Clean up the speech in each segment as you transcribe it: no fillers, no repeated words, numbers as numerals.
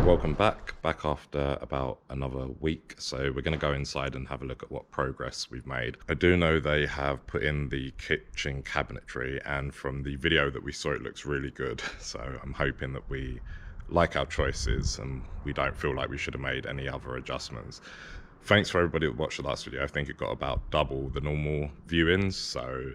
welcome back after about another week. So we're going to go inside and have a look at what progress we've made. I do know they have put in the kitchen cabinetry, and from the video that we saw it looks really good. So I'm hoping that we like our choices and we don't feel like we should have made any other adjustments. Thanks for everybody that watched the last video. I think it got about double the normal viewings, so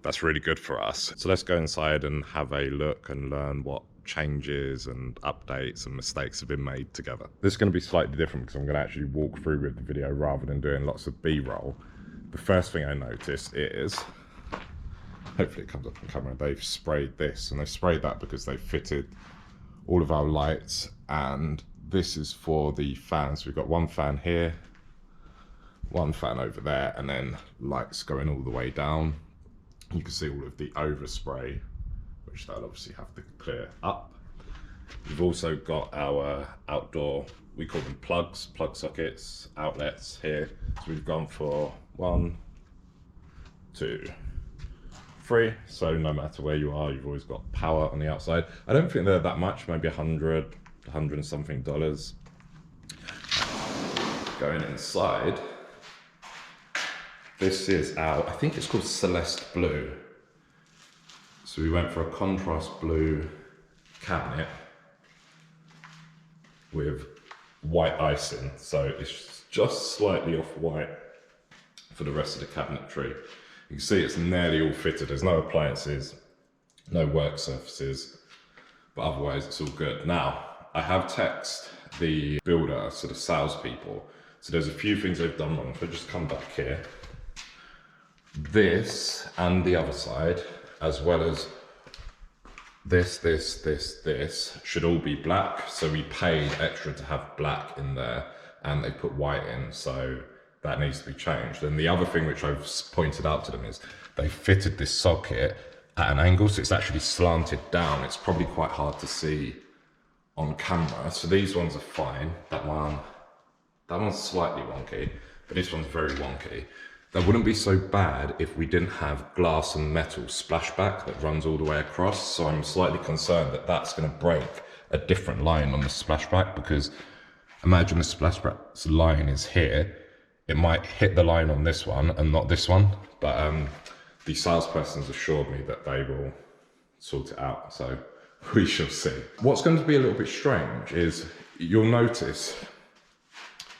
that's really good for us. So let's go inside and have a look and learn what changes and updates and mistakes have been made together. This is going to be slightly different because I'm going to actually walk through with the video rather than doing lots of B-roll. The first thing I noticed is, hopefully it comes up on camera, they've sprayed this, and they've sprayed that because they fitted all of our lights, and this is for the fans. We've got one fan here, one fan over there, and then lights going all the way down. You can see all of the overspray, which they'll obviously have to clear up. We've also got our outdoor, we call them plugs, plug sockets, outlets here. So we've gone for 1, 2, 3. So no matter where you are, you've always got power on the outside. I don't think they're that much, maybe $100 and something. Going inside, this is our, I think it's called Celeste Blue. So we went for a contrast blue cabinet with white icing. So it's just slightly off white for the rest of the cabinetry. You can see it's nearly all fitted. There's no appliances, no work surfaces, but otherwise it's all good. Now, I have texted the builder, so the salespeople. So there's a few things they've done wrong. So just come back here. This and the other side, as well as this should all be black. So we paid extra to have black in there, and they put white in, so that needs to be changed. And the other thing which I've pointed out to them is they fitted this socket at an angle, so it's actually slanted down. It's probably quite hard to see on camera. So these ones are fine. That one's slightly wonky, but this one's very wonky. That wouldn't be so bad if we didn't have glass and metal splashback that runs all the way across. So I'm slightly concerned that that's going to break a different line on the splashback, because imagine the splashback's line is here. It might hit the line on this one and not this one. But the salesperson's assured me that they will sort it out. So we shall see. What's going to be a little bit strange is you'll notice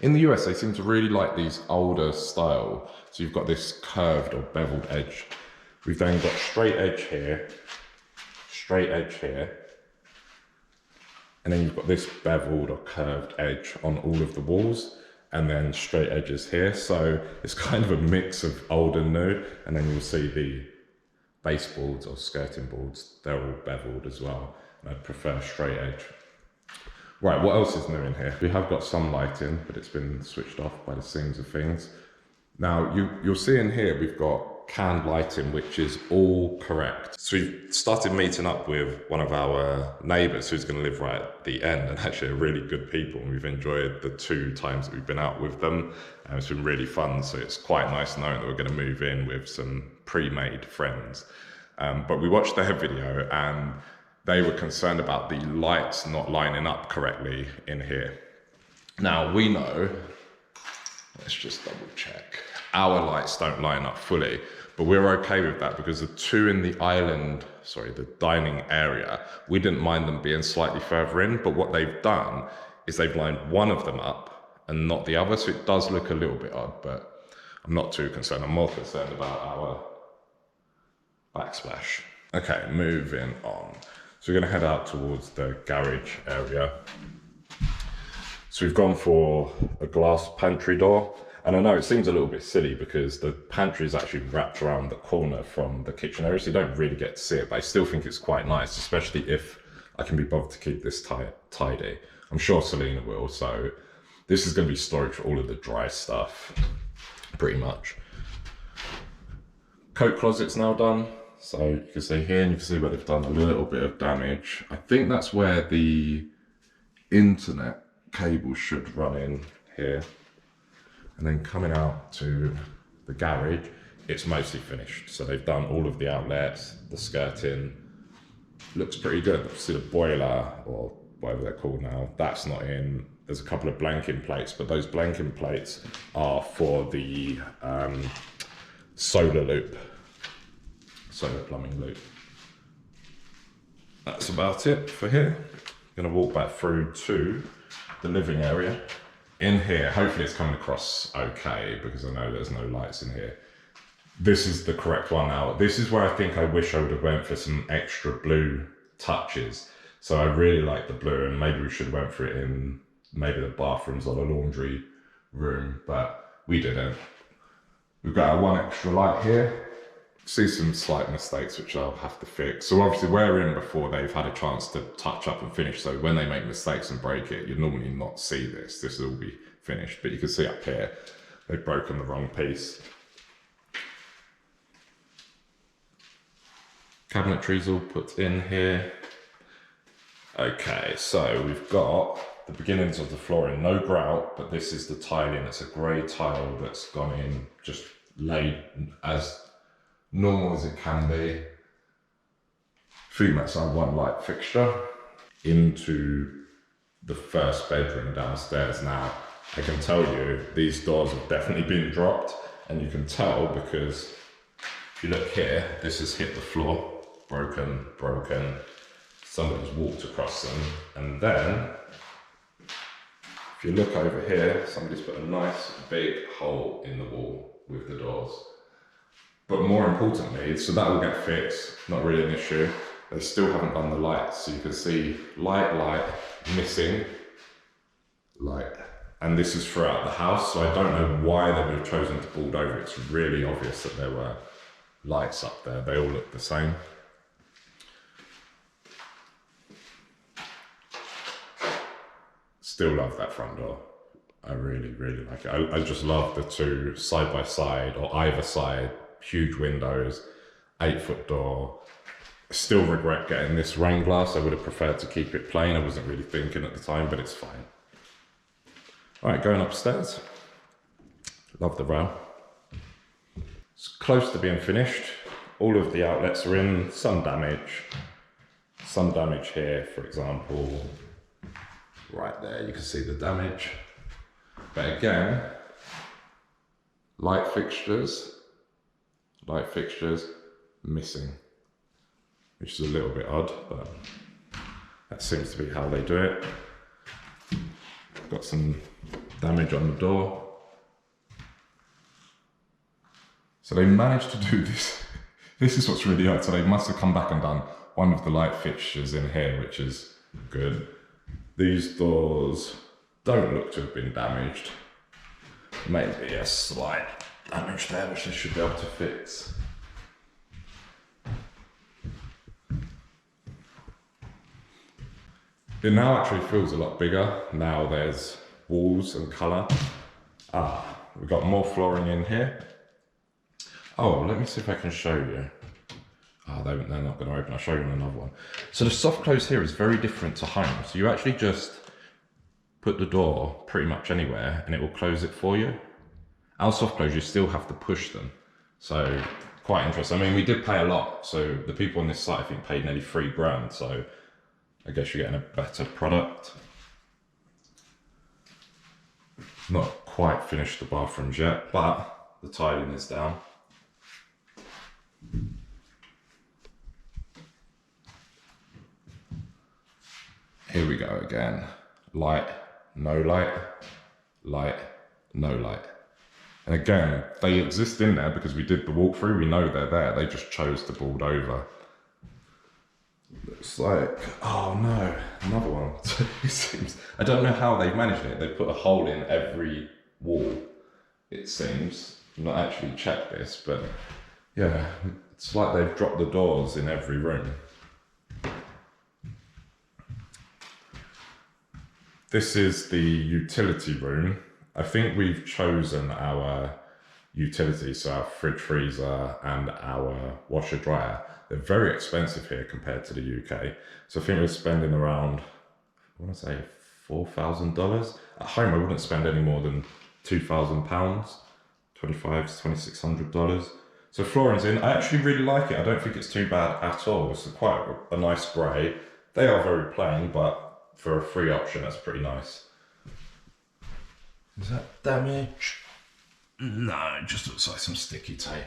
in the US, they seem to really like these older style. So you've got this curved or beveled edge. We've then got straight edge here, and then you've got this beveled or curved edge on all of the walls, and then straight edges here. So it's kind of a mix of old and new. And then you'll see the baseboards or skirting boards, they're all beveled as well. And I'd prefer straight edge. Right, what else is new in here? We have got some lighting, but it's been switched off by the seams of things. Now, you'll see in here, we've got canned lighting, which is all correct. So we've started meeting up with one of our neighbours who's going to live right at the end, and actually are really good people. And we've enjoyed the 2 times that we've been out with them, and it's been really fun. So it's quite nice knowing that we're going to move in with some pre-made friends. But we watched their video, and they were concerned about the lights not lining up correctly in here. Now we know, let's just double check, our lights don't line up fully, but we're okay with that because the 2 in the the dining area, we didn't mind them being slightly further in, but what they've done is they've lined one of them up and not the other, so it does look a little bit odd, but I'm not too concerned. I'm more concerned about our backsplash. Okay, moving on. So we're going to head out towards the garage area. So we've gone for a glass pantry door. And I know it seems a little bit silly because the pantry is actually wrapped around the corner from the kitchen area, so you don't really get to see it, but I still think it's quite nice, especially if I can be bothered to keep this tidy. I'm sure Selena will, so this is going to be storage for all of the dry stuff, pretty much. Coat closet's now done. So you can see here, and you can see where they've done a little bit of damage. I think that's where the internet cable should run in here. And then coming out to the garage, it's mostly finished. So they've done all of the outlets, the skirting, looks pretty good. See the boiler or whatever they're called now, that's not in. There's a couple of blanking plates, but those blanking plates are for the solar plumbing loop. That's about it for here. I'm gonna walk back through to the living area. In here, hopefully it's coming across okay, because I know there's no lights in here. This is the correct one now. This is where I think I wish I would have went for some extra blue touches. So I really like the blue, and maybe we should have went for it in maybe the bathrooms or the laundry room, but we didn't. We've got our one extra light here. See some slight mistakes which I'll have to fix. So obviously we're in before they've had a chance to touch up and finish. So when they make mistakes and break it, you'd normally not see this. This will all be finished, but you can see up here, they've broken the wrong piece. Cabinetry's all put in here. Okay, so we've got the beginnings of the flooring, no grout, but this is the tiling. It's a grey tile that's gone in, just laid as normal as it can be. Feet mats are one light fixture into the first bedroom downstairs. Now, I can tell you, these doors have definitely been dropped, and you can tell because if you look here, this has hit the floor. Broken. Somebody's walked across them. And then, if you look over here, somebody's put a nice big hole in the wall with the doors. But more importantly, so that will get fixed, not really an issue. They still haven't done the lights. So you can see light, missing, light. And this is throughout the house, so I don't know why they would have chosen to board over. It's really obvious that there were lights up there. They all look the same. Still love that front door. I really like it. I just love the two side by side or either side, huge windows, 8-foot door. Still regret getting this rain glass. I would have preferred to keep it plain. I wasn't really thinking at the time, but it's fine. All right, going upstairs. Love the rail. It's close to being finished. All of the outlets are in, some damage. Some damage here, for example. Right there, you can see the damage. But again, light fixtures missing, which is a little bit odd, but that seems to be how they do it. Got some damage on the door. So they managed to do this. This is what's really odd. So they must have come back and done one of the light fixtures in here, which is good. These doors don't look to have been damaged. Maybe a slight damage there, which they should be able to fix. It now actually feels a lot bigger. Now there's walls and colour. We've got more flooring in here. Oh, let me see if I can show you. They're not going to open. I'll show you in another one. So the soft close here is very different to home. So you actually just put the door pretty much anywhere and it will close it for you. Our soft close, you still have to push them. So quite interesting. I mean, we did pay a lot. So the people on this site, I think, paid nearly $3,000. So I guess you're getting a better product. Not quite finished the bathrooms yet, but the tiling is down. Here we go again. Light, no light, light, no light. And again, they exist in there because we did the walkthrough. We know they're there. They just chose to board over. Looks like, oh no, another one. It seems, I don't know how they've managed it. They put a hole in every wall, it seems. I've not actually checked this, but yeah, it's like they've dropped the doors in every room. This is the utility room. I think we've chosen our utility, so our fridge, freezer, and our washer dryer. They're very expensive here compared to the UK. So I think we're spending around, I want to say $4,000. At home, I wouldn't spend any more than £2,000, $2,500 to $2,600. So flooring's in. I actually really like it. I don't think it's too bad at all. It's quite a nice grey. They are very plain, but for a free option, that's pretty nice. Is that damage? No, it just looks like some sticky tape.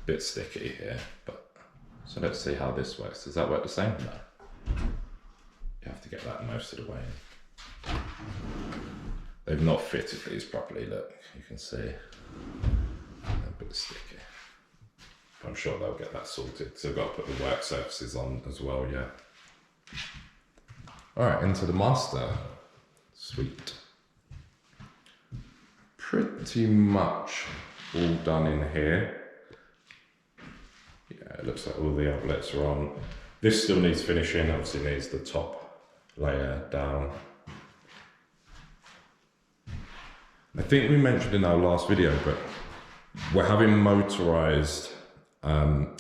Bit sticky here, but so let's see how this works. Does that work the same? No. You have to get that most of the way in. They've not fitted these properly, look, you can see. A bit sticky. I'm sure they'll get that sorted. So I've got to put the work surfaces on as well, yeah. All right, into the master suite. Pretty much all done in here. Yeah, it looks like all the outlets are on. This still needs finishing, obviously needs the top layer down. I think we mentioned in our last video, but we're having motorized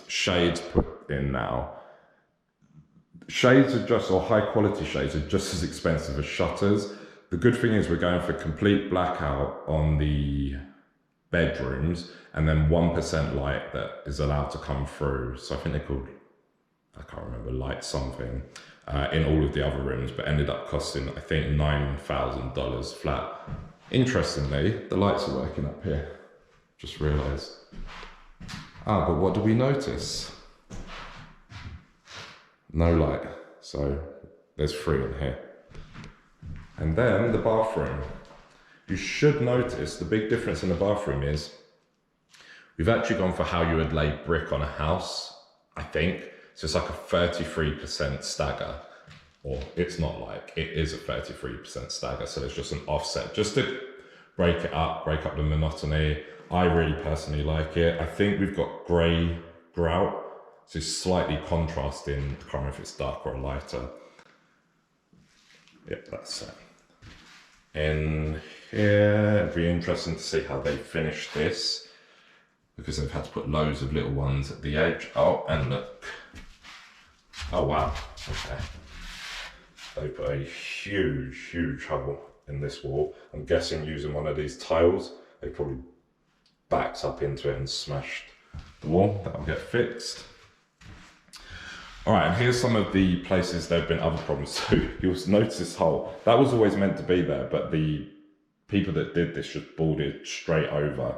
shades put in now. Shades are just, or high quality shades are just as expensive as shutters. The good thing is we're going for complete blackout on the bedrooms and then 1% light that is allowed to come through. So I think they're called, I can't remember, light something, in all of the other rooms, but ended up costing, I think, $9,000 flat. Interestingly, the lights are working up here. Just realised. Ah, but what do we notice? No light, so there's 3 in here. And then the bathroom. You should notice the big difference in the bathroom is we've actually gone for how you would lay brick on a house, I think. So it's like a 33% stagger, or it's not like, it is a 33% stagger. So there's just an offset, just to break it up, break up the monotony. I really personally like it. I think we've got grey grout. So it's slightly contrasting. I can't remember if it's darker or lighter. Yep, that's it. In here, it'd be interesting to see how they finish this, because they've had to put loads of little ones at the edge. Oh, and look. Oh, wow. Okay. They put a huge, huge hole in this wall. I'm guessing using one of these tiles, they probably backed up into it and smashed the wall. That'll get fixed. All right, and here's some of the places there have been other problems. So you'll notice this hole. That was always meant to be there, but the people that did this just boarded straight over,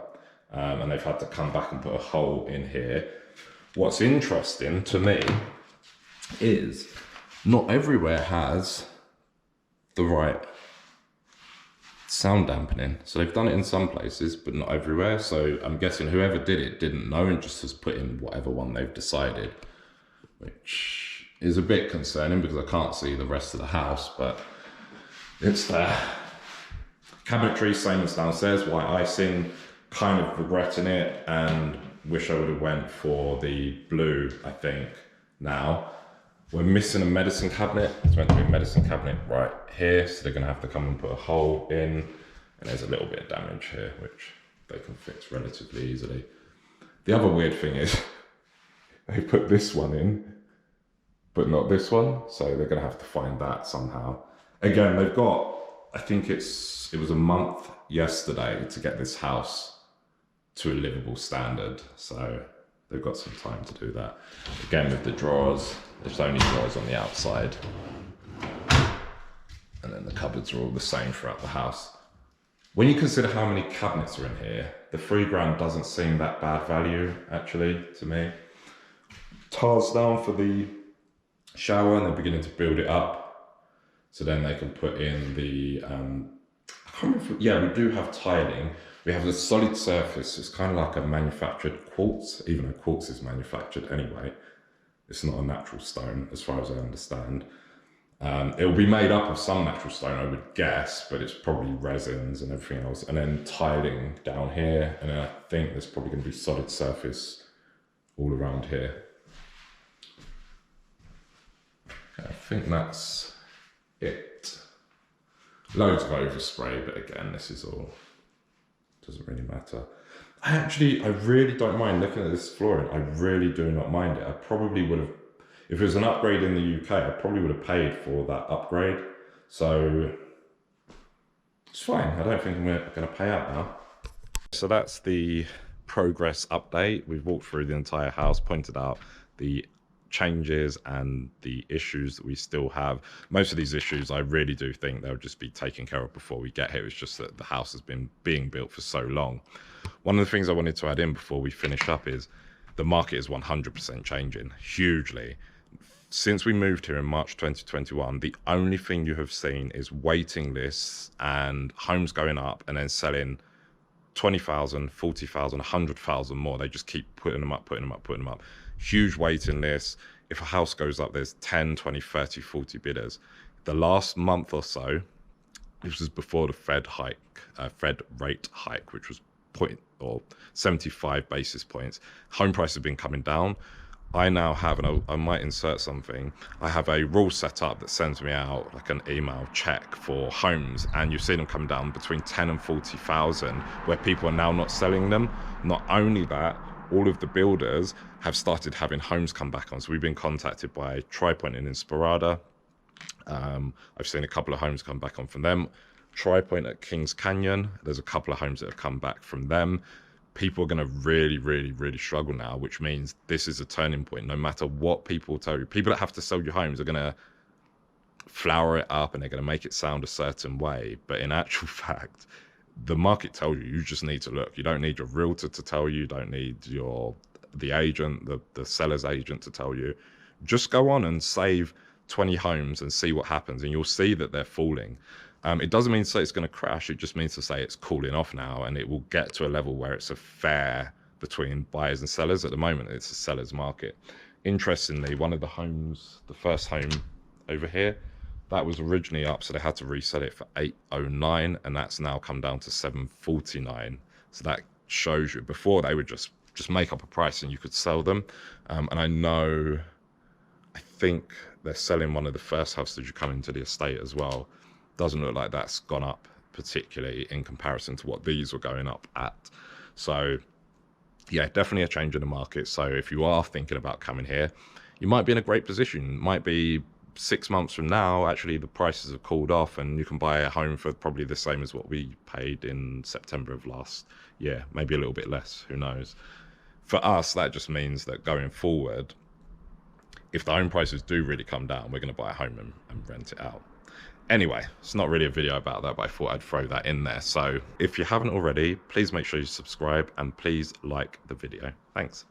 and they've had to come back and put a hole in here. What's interesting to me is not everywhere has the right sound dampening. So they've done it in some places, but not everywhere. So I'm guessing whoever did it didn't know and just has put in whatever one they've decided, which is a bit concerning because I can't see the rest of the house, but it's there. Cabinetry, same as downstairs, white icing, kind of regretting it and wish I would have went for the blue, I think, now. We're missing a medicine cabinet. It's meant to be a medicine cabinet right here, so they're gonna have to come and put a hole in, and there's a little bit of damage here, which they can fix relatively easily. The other weird thing is, they put this one in, but not this one, so they're gonna have to find that somehow. Again, they've got, I think it was a month yesterday to get this house to a livable standard, so they've got some time to do that. Again, with the drawers, there's only drawers on the outside, and then the cupboards are all the same throughout the house. When you consider how many cabinets are in here, the £3 doesn't seem that bad value, actually, to me. Tiles down for the shower, and they're beginning to build it up, so then they can put in the I can't remember, yeah, we do have tiling. We have the solid surface. It's kind of like a manufactured quartz, even though quartz is manufactured anyway. It's not a natural stone, as far as I understand. It will be made up of some natural stone, I would guess, but it's probably resins and everything else. And then tiling down here, and then I think there's probably going to be solid surface all around here. I think that's it. Loads of overspray, but again, this is all, doesn't really matter. I really don't mind looking at this flooring. I really do not mind it. I probably would have, if it was an upgrade in the UK, I probably would have paid for that upgrade. So it's fine. I don't think I'm going to pay out now. So that's the progress update. We've walked through the entire house, pointed out the changes and the issues that we still have. Most of these issues, I really do think they'll just be taken care of before we get here. It's just that the house has been being built for so long. One of the things I wanted to add in before we finish up is the market is 100% changing hugely. Since we moved here in March 2021, the only thing you have seen is waiting lists and homes going up and then selling 20,000, 40,000, 100,000 more. They just keep putting them up, putting them up, putting them up. Huge waiting lists. If a house goes up, there's 10, 20, 30, 40 bidders. The last month or so, this was before the Fed rate hike, which was 75 basis points. Home prices have been coming down. I now have, and I might insert something, I have a rule set up that sends me out like an email check for homes, and you've seen them come down between 10 and 40,000, where people are now not selling them. Not only that, all of the builders have started having homes come back on. So we've been contacted by TriPoint in Inspirada. I've seen a couple of homes come back on from them. TriPoint at Kings Canyon, there's a couple of homes that have come back from them. People are going to really, really, really struggle now, which means this is a turning point. No matter what people tell you, people that have to sell your homes are going to flower it up and they're going to make it sound a certain way. But in actual fact, the market tells you, you just need to look. You don't need your realtor to tell you. You don't need the agent, the seller's agent to tell you. Just go on and save 20 homes and see what happens, and you'll see that they're falling. It doesn't mean to say it's going to crash. It just means to say it's cooling off now, and it will get to a level where it's a fair between buyers and sellers. At the moment, it's a seller's market. Interestingly, one of the homes, the first home over here, that was originally up, so they had to resell it for 809, and that's now come down to 749. So that shows you, before they would just make up a price and you could sell them. And I think they're selling one of the first houses you come into the estate as well. Doesn't look like that's gone up particularly in comparison to what these were going up at. So yeah, definitely a change in the market. So if you are thinking about coming here, you might be in a great position. Might be 6 months from now, actually the prices have cooled off and you can buy a home for probably the same as what we paid in September of last year, maybe a little bit less, who knows. For us, that just means that going forward, if the home prices do really come down, we're going to buy a home and rent it out. Anyway, it's not really a video about that, but I thought I'd throw that in there. So if you haven't already, please make sure you subscribe and please like the video. Thanks.